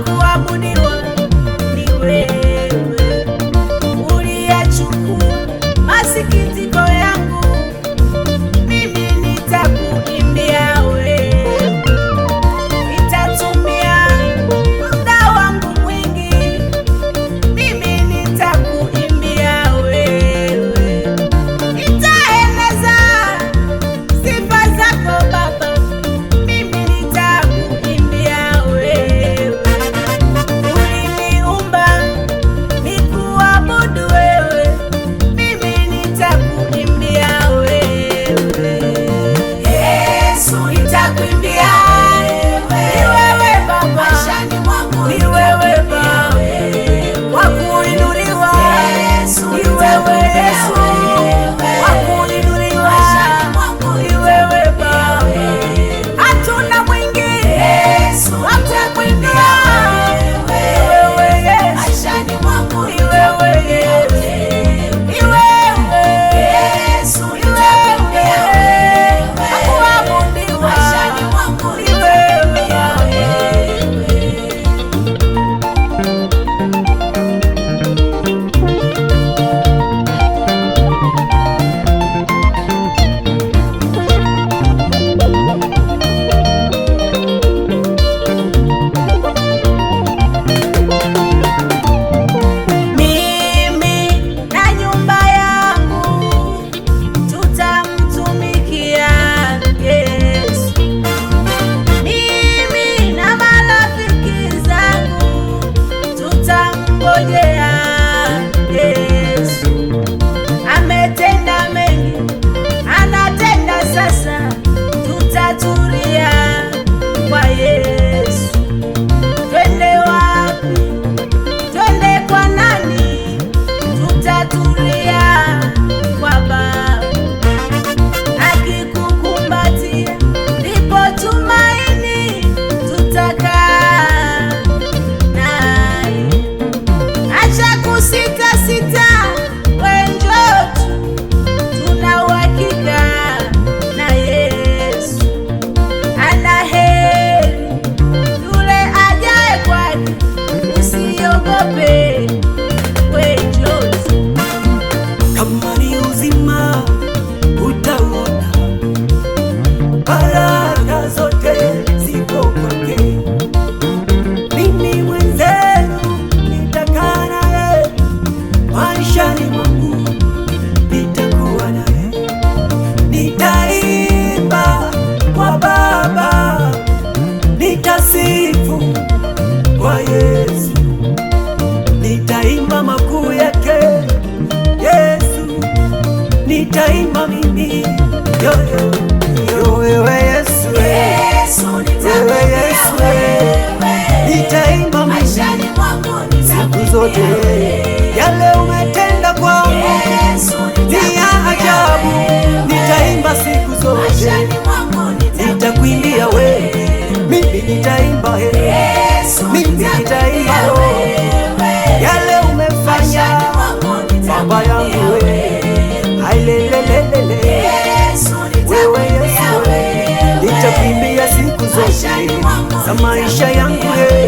kuabudiwa ni wewe, uliyachukua masikitiko yangu, mimi nitakuimbia wewe, nitatumia muda wangu mwingi, mimi nitakuimbia wewe, nitaeneza sifa zako Baba, mimi nitakuimbia wewe, uliniumba nikuabudu wewe, mimi nitakuimbia wewe, Yesu nitakuimbia wewe, ni wewe Baba, maishani mwangu ni wewe Baba, wa kuinuliwa ni wewe Yesu, wa kuinuliwa maishani mwangu ni wewe Baba, hatuna mwingine wa kukuimbia wewe Yesu, maishani mwangu ni wewe Yesu, ni wewe Yesu, ni wewe wa kuabudiwa maishani mwangu ni wewe Yesu. Mimi na nyumba yangu tutamtumikia Yesu. Mimi na marafiki zangu tutamngojea Yesu. Ametenda mengi, anatenda sasa, tutatulia kwa Yesu. Twende wapi? Twende kwa nani? Tutatulia kwa Baba. Akikukumbatia ndipo tumaini, tutakaa naye. Acha kusita sita, we njoo tu, tuna uhakika na Yesu. Ana heri yule ajaye kwake, usiogope, we njoo tu. Kama ni uzima utaona, baraka zote ziko kwake. Mimi mwenzenu nitakaa naye, maishani mwangu nitakuwa naye. Nitaimba kwa Baba, nitasifu kwa Yesu, nitaimba makuu yake Yesu, nitaimba mimi wewe Yesu, Yesu wewe nitakuimbia Yesu, wewe, nitaimba mimi maishani mwangu siku zote. nitakuimbia Yale umetenda kwangu Yesu ni ya ajabu, nitaimba siku zote. maishani mwangu Nitakuimbia wewe, mimi nitaimba Yesu mimi nitaimba yale umefanya Baba yangu wewe, hailelelelele wewe Yesu, nitakuimbia siku zote za maisha yangu wewe.